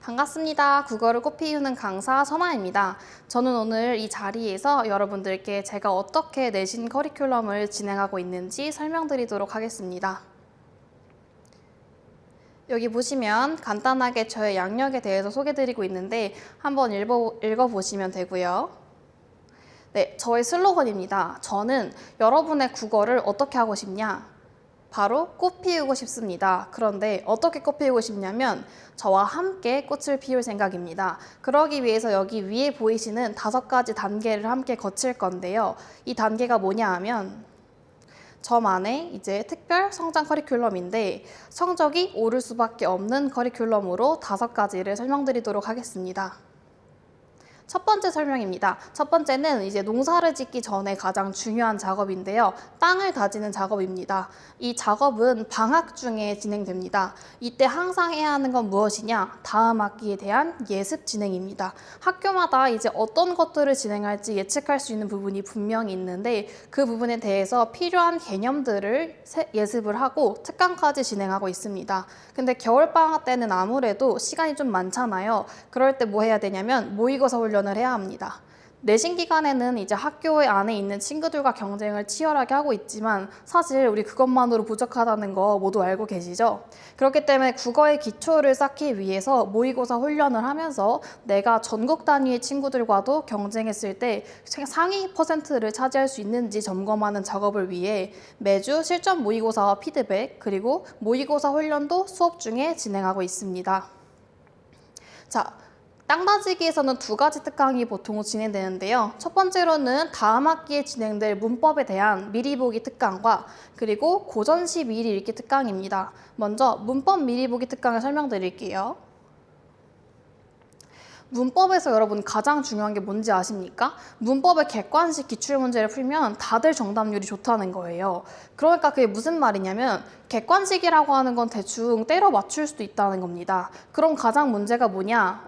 반갑습니다. 국어를 꽃 피우는 강사 선아입니다. 저는 오늘 이 자리에서 여러분들께 제가 어떻게 내신 커리큘럼을 진행하고 있는지 설명드리도록 하겠습니다. 여기 보시면 간단하게 저의 양력에 대해서 소개드리고 있는데 한번 읽어보시면 되고요. 네, 저의 슬로건입니다. 저는 여러분의 국어를 어떻게 하고 싶냐? 바로 꽃 피우고 싶습니다. 그런데 어떻게 꽃 피우고 싶냐면 저와 함께 꽃을 피울 생각입니다. 그러기 위해서 여기 위에 보이시는 5가지 단계를 함께 거칠 건데요. 이 단계가 뭐냐 하면 저만의 이제 특별 성장 커리큘럼인데 성적이 오를 수밖에 없는 커리큘럼으로 5가지를 설명드리도록 하겠습니다. 첫 번째 설명입니다. 첫 번째는 이제 농사를 짓기 전에 가장 중요한 작업인데요. 땅을 다지는 작업입니다. 이 작업은 방학 중에 진행됩니다. 이때 항상 해야 하는 건 무엇이냐? 다음 학기에 대한 예습 진행입니다. 학교마다 이제 어떤 것들을 진행할지 예측할 수 있는 부분이 분명히 있는데 그 부분에 대해서 필요한 개념들을 예습을 하고 특강까지 진행하고 있습니다. 근데 겨울방학 때는 아무래도 시간이 좀 많잖아요. 그럴 때 뭐 해야 되냐면 모의고사 훈련을 해야 합니다. 내신 기간에는 이제 학교 안에 있는 친구들과 경쟁을 치열하게 하고 있지만 사실 우리 그것만으로 부족하다는 거 모두 알고 계시죠? 그렇기 때문에 국어의 기초를 쌓기 위해서 모의고사 훈련을 하면서 내가 전국 단위의 친구들과도 경쟁했을 때 상위 퍼센트를 차지할 수 있는지 점검하는 작업을 위해 매주 실전 모의고사와 피드백 그리고 모의고사 훈련도 수업 중에 진행하고 있습니다. 자, 땅 다지기에서는 2가지 특강이 보통 진행되는데요. 첫 번째로는 다음 학기에 진행될 문법에 대한 미리 보기 특강과 그리고 고전시 미리 읽기 특강입니다. 먼저 문법 미리 보기 특강을 설명드릴게요. 문법에서 여러분 가장 중요한 게 뭔지 아십니까? 문법의 객관식 기출문제를 풀면 다들 정답률이 좋다는 거예요. 그러니까 그게 무슨 말이냐면 객관식이라고 하는 건 대충 때려 맞출 수도 있다는 겁니다. 그럼 가장 문제가 뭐냐?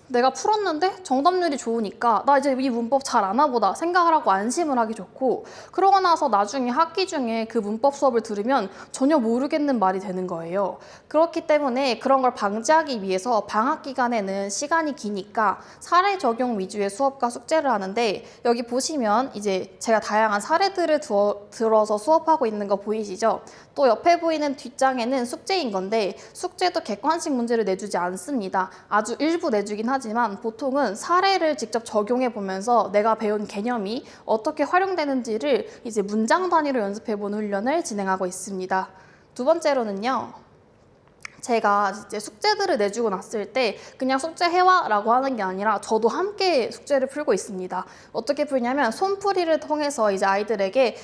내가 풀었는데 정답률이 좋으니까 나 이제 이 문법 잘 아나 보다 생각을 하고 안심을 하기 좋고 그러고 나서 나중에 학기 중에 그 문법 수업을 들으면 전혀 모르겠는 말이 되는 거예요. 그렇기 때문에 그런 걸 방지하기 위해서 방학 기간에는 시간이 기니까 사례 적용 위주의 수업과 숙제를 하는데 여기 보시면 이제 제가 다양한 사례들을 들어서 수업하고 있는 거 보이시죠? 또 옆에 보이는 뒷장에는 숙제인 건데 숙제도 객관식 문제를 내주지 않습니다. 아주 일부 내주긴 하지만 보통은 사례를 직접 적용해 보면서 내가 배운 개념이 어떻게 활용되는지를 이제 문장 단위로 연습해보는 훈련을 진행하고 있습니다. 두 번째로는요. 제가 이제 숙제들을 내주고 났을 때 그냥 숙제 해와 라고 하는 게 아니라 저도 함께 숙제를 풀고 있습니다. 어떻게 풀냐면 손풀이를 통해서 이제 아이들에게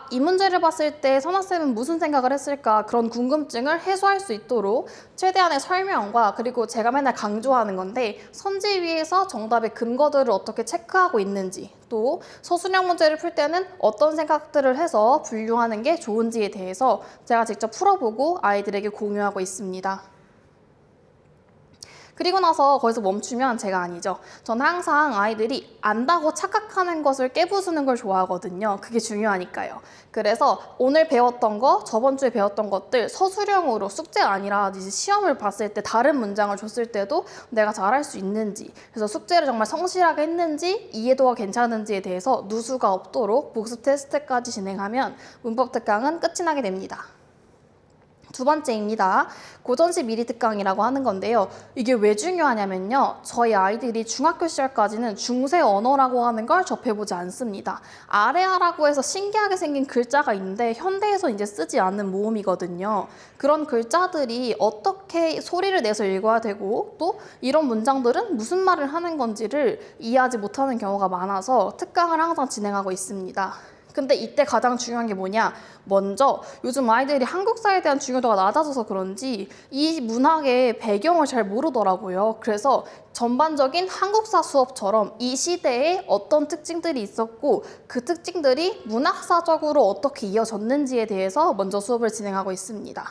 이 문제를 봤을 때 선아쌤은 무슨 생각을 했을까 그런 궁금증을 해소할 수 있도록 최대한의 설명과 그리고 제가 맨날 강조하는 건데 선지 위에서 정답의 근거들을 어떻게 체크하고 있는지 또 서술형 문제를 풀 때는 어떤 생각들을 해서 분류하는 게 좋은지에 대해서 제가 직접 풀어보고 아이들에게 공유하고 있습니다. 그리고 나서 거기서 멈추면 제가 아니죠. 저는 항상 아이들이 안다고 착각하는 것을 깨부수는 걸 좋아하거든요. 그게 중요하니까요. 그래서 오늘 배웠던 거, 저번 주에 배웠던 것들 서술형으로 숙제가 아니라 이제 시험을 봤을 때 다른 문장을 줬을 때도 내가 잘할 수 있는지 그래서 숙제를 정말 성실하게 했는지 이해도가 괜찮은지에 대해서 누수가 없도록 복습 테스트까지 진행하면 문법 특강은 끝이 나게 됩니다. 두 번째입니다. 고전시 미리 특강이라고 하는 건데요. 이게 왜 중요하냐면요. 저희 아이들이 중학교 시절까지는 중세 언어라고 하는 걸 접해보지 않습니다. 아레아라고 해서 신기하게 생긴 글자가 있는데 현대에서 이제 쓰지 않는 모음이거든요. 그런 글자들이 어떻게 소리를 내서 읽어야 되고 또 이런 문장들은 무슨 말을 하는 건지를 이해하지 못하는 경우가 많아서 특강을 항상 진행하고 있습니다. 근데 이때 가장 중요한 게 뭐냐? 먼저 요즘 아이들이 한국사에 대한 중요도가 낮아져서 그런지 이 문학의 배경을 잘 모르더라고요. 그래서 전반적인 한국사 수업처럼 이 시대에 어떤 특징들이 있었고 그 특징들이 문학사적으로 어떻게 이어졌는지에 대해서 먼저 수업을 진행하고 있습니다.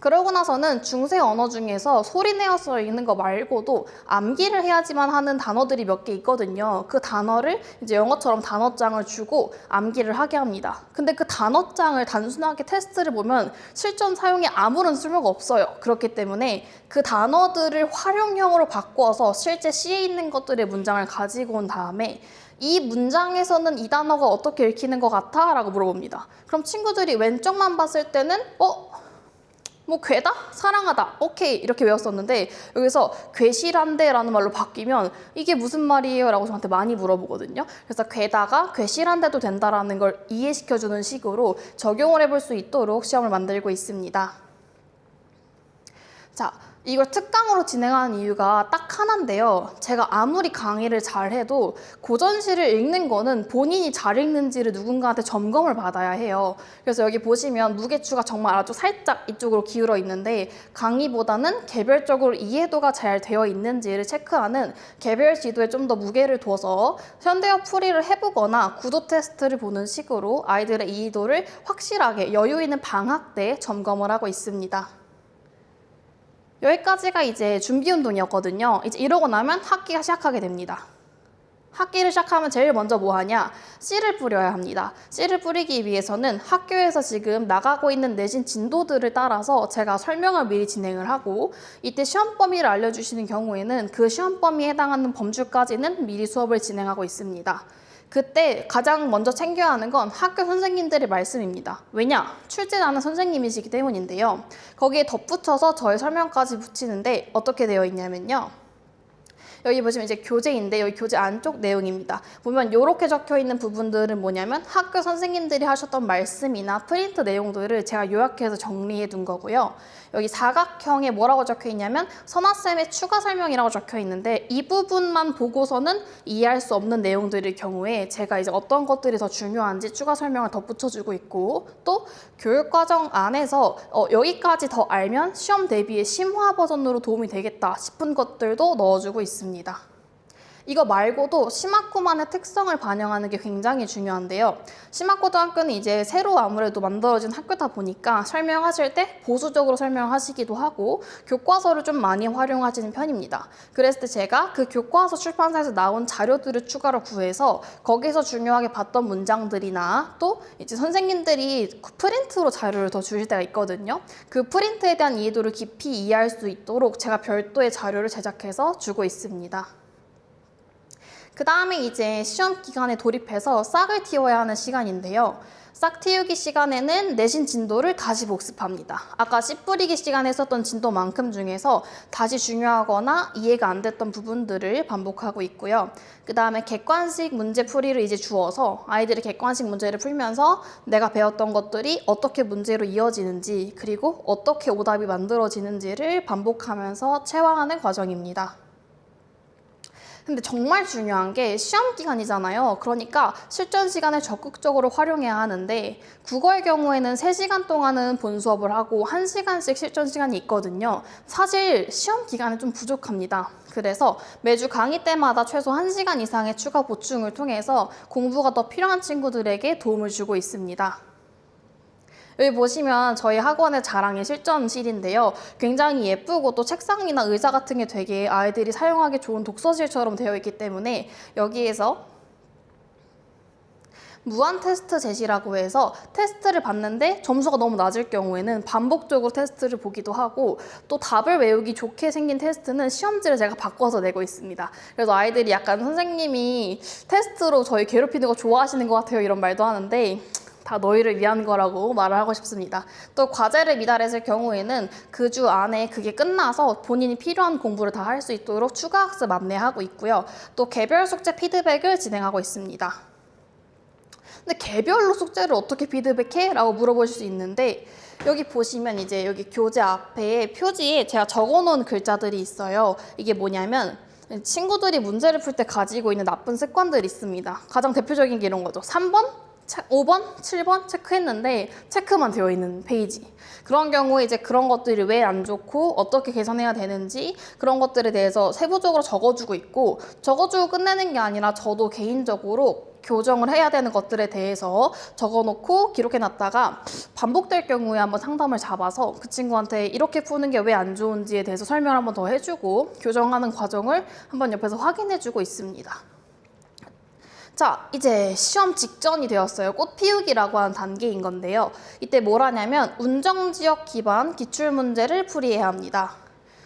그러고 나서는 중세 언어 중에서 소리 내어서 읽는 거 말고도 암기를 해야지만 하는 단어들이 몇 개 있거든요. 그 단어를 이제 영어처럼 단어장을 주고 암기를 하게 합니다. 근데 그 단어장을 단순하게 테스트를 보면 실전 사용에 아무런 쓸모가 없어요. 그렇기 때문에 그 단어들을 활용형으로 바꿔서 실제 시에 있는 것들의 문장을 가지고 온 다음에 이 문장에서는 이 단어가 어떻게 읽히는 것 같아? 라고 물어봅니다. 그럼 친구들이 왼쪽만 봤을 때는 뭐 괴다? 사랑하다. 오케이. 이렇게 외웠었는데 여기서 괴실한데 라는 말로 바뀌면 이게 무슨 말이에요? 라고 저한테 많이 물어보거든요. 그래서 괴다가 괴실한데도 된다라는 걸 이해시켜주는 식으로 적용을 해볼 수 있도록 시험을 만들고 있습니다. 자, 이걸 특강으로 진행하는 이유가 딱 하나인데요. 제가 아무리 강의를 잘해도 고전시를 읽는 거는 본인이 잘 읽는지를 누군가한테 점검을 받아야 해요. 그래서 여기 보시면 무게추가 정말 아주 살짝 이쪽으로 기울어 있는데 강의보다는 개별적으로 이해도가 잘 되어 있는지를 체크하는 개별 지도에 좀 더 무게를 둬서 현대어 풀이를 해보거나 구도 테스트를 보는 식으로 아이들의 이해도를 확실하게 여유 있는 방학 때 점검을 하고 있습니다. 여기까지가 이제 준비 운동이었거든요. 이제 이러고 나면 학기가 시작하게 됩니다. 학기를 시작하면 제일 먼저 뭐 하냐? 씨를 뿌려야 합니다. 씨를 뿌리기 위해서는 학교에서 지금 나가고 있는 내신 진도들을 따라서 제가 설명을 미리 진행을 하고 이때 시험 범위를 알려주시는 경우에는 그 시험 범위에 해당하는 범주까지는 미리 수업을 진행하고 있습니다. 그때 가장 먼저 챙겨야 하는 건 학교 선생님들의 말씀입니다. 왜냐? 출제자는 선생님이시기 때문인데요. 거기에 덧붙여서 저의 설명까지 붙이는데 어떻게 되어 있냐면요. 여기 보시면 이제 교재인데 여기 교재 안쪽 내용입니다. 보면 이렇게 적혀 있는 부분들은 뭐냐면 학교 선생님들이 하셨던 말씀이나 프린트 내용들을 제가 요약해서 정리해 둔 거고요. 여기 사각형에 뭐라고 적혀 있냐면 선아쌤의 추가 설명이라고 적혀 있는데 이 부분만 보고서는 이해할 수 없는 내용들일 경우에 제가 이제 어떤 것들이 더 중요한지 추가 설명을 덧붙여주고 있고 또 교육과정 안에서 여기까지 더 알면 시험 대비에 심화 버전으로 도움이 되겠다 싶은 것들도 넣어주고 있습니다. 이거 말고도 심화고만의 특성을 반영하는 게 굉장히 중요한데요. 심화고등학교는 이제 새로 아무래도 만들어진 학교다 보니까 설명하실 때 보수적으로 설명하시기도 하고 교과서를 좀 많이 활용하시는 편입니다. 그랬을 때 제가 그 교과서 출판사에서 나온 자료들을 추가로 구해서 거기서 중요하게 봤던 문장들이나 또 이제 선생님들이 프린트로 자료를 더 주실 때가 있거든요. 그 프린트에 대한 이해도를 깊이 이해할 수 있도록 제가 별도의 자료를 제작해서 주고 있습니다. 그 다음에 이제 시험 기간에 돌입해서 싹을 틔워야 하는 시간인데요. 싹 틔우기 시간에는 내신 진도를 다시 복습합니다. 아까 씨 뿌리기 시간에 했었던 진도만큼 중에서 다시 중요하거나 이해가 안 됐던 부분들을 반복하고 있고요. 그 다음에 객관식 문제 풀이를 이제 주어서 아이들이 객관식 문제를 풀면서 내가 배웠던 것들이 어떻게 문제로 이어지는지 그리고 어떻게 오답이 만들어지는지를 반복하면서 체화하는 과정입니다. 근데 정말 중요한 게 시험 기간이잖아요. 그러니까 실전 시간을 적극적으로 활용해야 하는데 국어의 경우에는 3시간 동안은 본 수업을 하고 1시간씩 실전 시간이 있거든요. 사실 시험 기간은 좀 부족합니다. 그래서 매주 강의 때마다 최소 1시간 이상의 추가 보충을 통해서 공부가 더 필요한 친구들에게 도움을 주고 있습니다. 여기 보시면 저희 학원의 자랑의 실전실인데요. 굉장히 예쁘고 또 책상이나 의자 같은 게 되게 아이들이 사용하기 좋은 독서실처럼 되어 있기 때문에 여기에서 무한 테스트 제시라고 해서 테스트를 봤는데 점수가 너무 낮을 경우에는 반복적으로 테스트를 보기도 하고 또 답을 외우기 좋게 생긴 테스트는 시험지를 제가 바꿔서 내고 있습니다. 그래서 아이들이 약간 선생님이 테스트로 저희 괴롭히는 거 좋아하시는 것 같아요 이런 말도 하는데 다 너희를 위한 거라고 말을 하고 싶습니다. 또 과제를 미달했을 경우에는 그 주 안에 그게 끝나서 본인이 필요한 공부를 다 할 수 있도록 추가 학습 안내하고 있고요. 또 개별 숙제 피드백을 진행하고 있습니다. 근데 개별로 숙제를 어떻게 피드백해? 라고 물어보실 수 있는데 여기 보시면 이제 여기 교재 앞에 표지에 제가 적어놓은 글자들이 있어요. 이게 뭐냐면 친구들이 문제를 풀 때 가지고 있는 나쁜 습관들이 있습니다. 가장 대표적인 게 이런 거죠. 3번? 5번, 7번 체크했는데 체크만 되어 있는 페이지. 그런 경우에 이제 그런 것들이 왜 안 좋고 어떻게 개선해야 되는지 그런 것들에 대해서 세부적으로 적어주고 있고, 적어주고 끝내는 게 아니라 저도 개인적으로 교정을 해야 되는 것들에 대해서 적어놓고 기록해놨다가 반복될 경우에 한번 상담을 잡아서 그 친구한테 이렇게 푸는 게 왜 안 좋은지에 대해서 설명을 한번 더 해주고 교정하는 과정을 한번 옆에서 확인해주고 있습니다. 자, 이제 시험 직전이 되었어요. 꽃 피우기라고 하는 단계인 건데요. 이때 뭘 하냐면 운정지역 기반 기출문제를 풀이해야 합니다.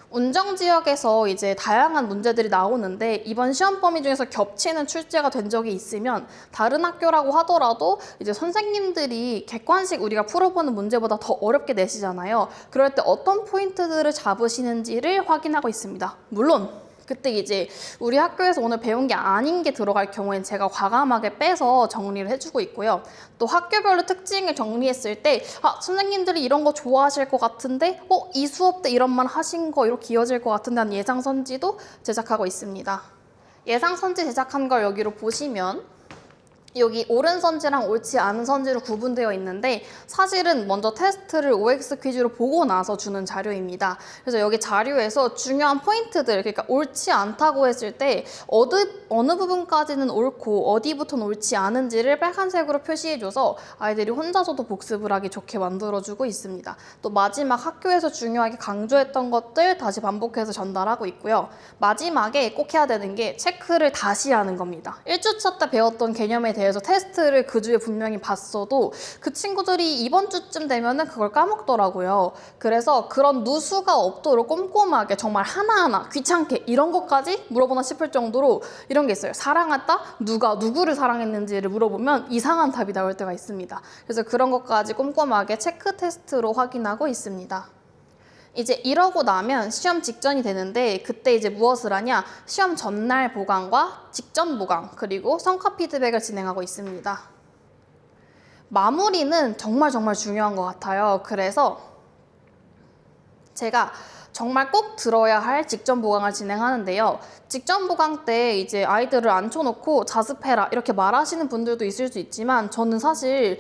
운정지역에서 이제 다양한 문제들이 나오는데 이번 시험 범위 중에서 겹치는 출제가 된 적이 있으면 다른 학교라고 하더라도 이제 선생님들이 객관식 우리가 풀어보는 문제보다 더 어렵게 내시잖아요. 그럴 때 어떤 포인트들을 잡으시는지를 확인하고 있습니다. 물론 그때 이제 우리 학교에서 오늘 배운 게 아닌 게 들어갈 경우엔 제가 과감하게 빼서 정리를 해주고 있고요. 또 학교별로 특징을 정리했을 때 선생님들이 이런 거 좋아하실 것 같은데 이 수업 때 이런 말 하신 거 이렇게 이어질 것 같은데 하는 예상 선지도 제작하고 있습니다. 예상 선지 제작한 걸 여기로 보시면 여기 옳은 선지랑 옳지 않은 선지로 구분되어 있는데 사실은 먼저 테스트를 OX 퀴즈로 보고 나서 주는 자료입니다. 그래서 여기 자료에서 중요한 포인트들, 그러니까 옳지 않다고 했을 때 어느 부분까지는 옳고 어디부터는 옳지 않은지를 빨간색으로 표시해줘서 아이들이 혼자서도 복습을 하기 좋게 만들어주고 있습니다. 또 마지막 학교에서 중요하게 강조했던 것들 다시 반복해서 전달하고 있고요. 마지막에 꼭 해야 되는 게 체크를 다시 하는 겁니다. 1주차 때 배웠던 개념에 대해서 테스트를 그 주에 분명히 봤어도 그 친구들이 이번 주쯤 되면은 그걸 까먹더라고요. 그래서 그런 누수가 없도록 꼼꼼하게 정말 하나하나 귀찮게 이런 것까지 물어보나 싶을 정도로 이런 게 있어요. 사랑했다? 누가 누구를 사랑했는지를 물어보면 이상한 답이 나올 때가 있습니다. 그래서 그런 것까지 꼼꼼하게 체크 테스트로 확인하고 있습니다. 이제 이러고 나면 시험 직전이 되는데 그때 이제 무엇을 하냐? 시험 전날 보강과 직전 보강 그리고 성과 피드백을 진행하고 있습니다. 마무리는 정말 중요한 것 같아요. 그래서 제가 정말 꼭 들어야 할 직전 보강을 진행하는데요. 직전 보강 때 이제 아이들을 앉혀놓고 자습해라 이렇게 말하시는 분들도 있을 수 있지만 저는 사실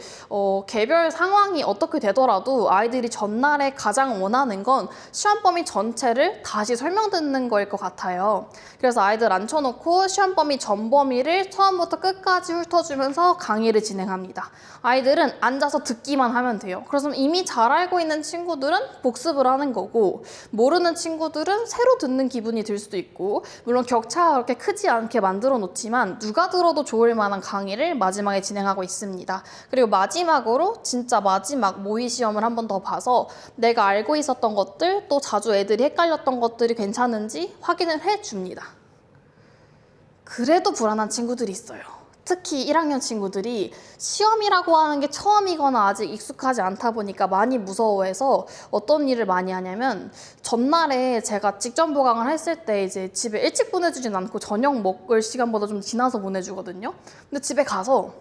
개별 상황이 어떻게 되더라도 아이들이 전날에 가장 원하는 건 시험 범위 전체를 다시 설명 듣는 거일 것 같아요. 그래서 아이들 앉혀놓고 시험 범위 전 범위를 처음부터 끝까지 훑어주면서 강의를 진행합니다. 아이들은 앉아서 듣기만 하면 돼요. 그래서 이미 잘 알고 있는 친구들은 복습을 하는 거고 모르는 친구들은 새로 듣는 기분이 들 수도 있고 물론 격차가 그렇게 크지 않게 만들어 놓지만 누가 들어도 좋을 만한 강의를 마지막에 진행하고 있습니다. 그리고 마지막으로 진짜 마지막 모의 시험을 한 번 더 봐서 내가 알고 있었던 것들 또 자주 애들이 헷갈렸던 것들이 괜찮은지 확인을 해줍니다. 그래도 불안한 친구들이 있어요. 특히 1학년 친구들이 시험이라고 하는 게 처음이거나 아직 익숙하지 않다 보니까 많이 무서워해서 어떤 일을 많이 하냐면 전날에 제가 직전 보강을 했을 때 이제 집에 일찍 보내주진 않고 저녁 먹을 시간보다 좀 지나서 보내주거든요. 근데 집에 가서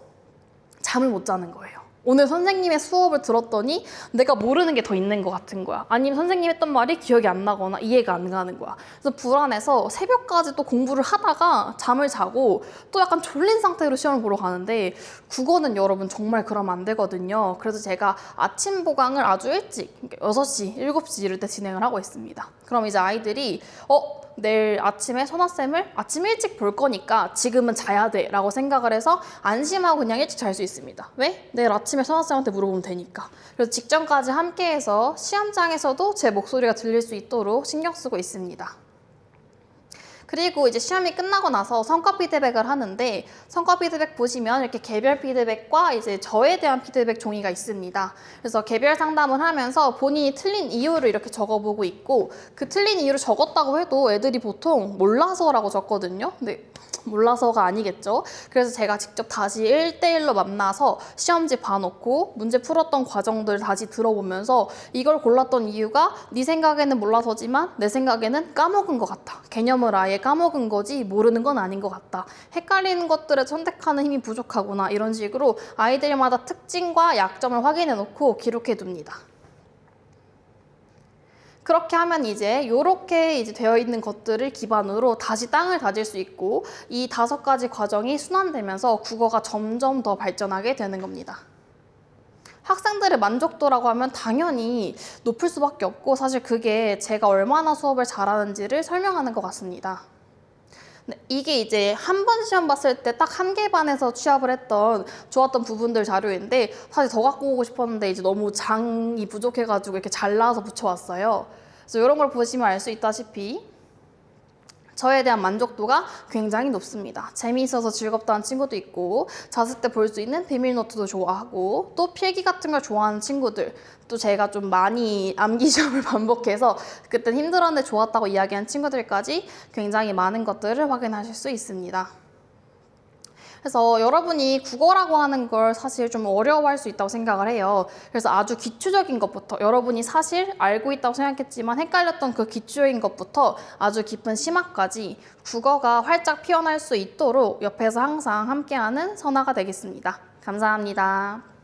잠을 못 자는 거예요. 오늘 선생님의 수업을 들었더니 내가 모르는 게 더 있는 것 같은 거야. 아니면 선생님이 했던 말이 기억이 안 나거나 이해가 안 가는 거야. 그래서 불안해서 새벽까지 또 공부를 하다가 잠을 자고 또 약간 졸린 상태로 시험을 보러 가는데 국어는 여러분 정말 그러면 안 되거든요. 그래서 제가 아침 보강을 아주 일찍 6시, 7시 이럴 때 진행을 하고 있습니다. 그럼 이제 아이들이 내일 아침에 선아쌤을 아침 일찍 볼 거니까 지금은 자야 돼 라고 생각을 해서 안심하고 그냥 일찍 잘 수 있습니다. 왜? 내일 아침에 선아쌤한테 물어보면 되니까. 그래서 직전까지 함께해서 시험장에서도 제 목소리가 들릴 수 있도록 신경 쓰고 있습니다. 그리고 이제 시험이 끝나고 나서 성과 피드백을 하는데 성과 피드백 보시면 이렇게 개별 피드백과 이제 저에 대한 피드백 종이가 있습니다. 그래서 개별 상담을 하면서 본인이 틀린 이유를 이렇게 적어보고 있고 그 틀린 이유를 적었다고 해도 애들이 보통 몰라서라고 적거든요. 근데 몰라서가 아니겠죠. 그래서 제가 직접 다시 1대1로 만나서 시험지 봐놓고 문제 풀었던 과정들 다시 들어보면서 이걸 골랐던 이유가 네 생각에는 몰라서지만 내 생각에는 까먹은 것 같아. 개념을 아예 까먹은 거지 모르는 건 아닌 것 같다. 헷갈리는 것들을 선택하는 힘이 부족하구나. 이런 식으로 아이들마다 특징과 약점을 확인해놓고 기록해둡니다. 그렇게 하면 이제 이렇게 이제 되어 있는 것들을 기반으로 다시 땅을 다질 수 있고 이 5가지 과정이 순환되면서 국어가 점점 더 발전하게 되는 겁니다. 학생들의 만족도라고 하면 당연히 높을 수밖에 없고 사실 그게 제가 얼마나 수업을 잘하는지를 설명하는 것 같습니다. 이게 이제 한 번 시험 봤을 때 딱 한 개 반에서 취합을 했던 좋았던 부분들 자료인데 사실 더 갖고 오고 싶었는데 이제 너무 장이 부족해가지고 이렇게 잘라서 붙여왔어요. 그래서 이런 걸 보시면 알 수 있다시피 저에 대한 만족도가 굉장히 높습니다. 재미있어서 즐겁다는 친구도 있고 자습 때 볼 수 있는 비밀 노트도 좋아하고 또 필기 같은 걸 좋아하는 친구들 또 제가 좀 많이 암기 시험을 반복해서 그때 힘들었는데 좋았다고 이야기한 친구들까지 굉장히 많은 것들을 확인하실 수 있습니다. 그래서 여러분이 국어라고 하는 걸 사실 좀 어려워할 수 있다고 생각을 해요. 그래서 아주 기초적인 것부터 여러분이 사실 알고 있다고 생각했지만 헷갈렸던 그 기초적인 것부터 아주 깊은 심화까지 국어가 활짝 피어날 수 있도록 옆에서 항상 함께하는 선아가 되겠습니다. 감사합니다.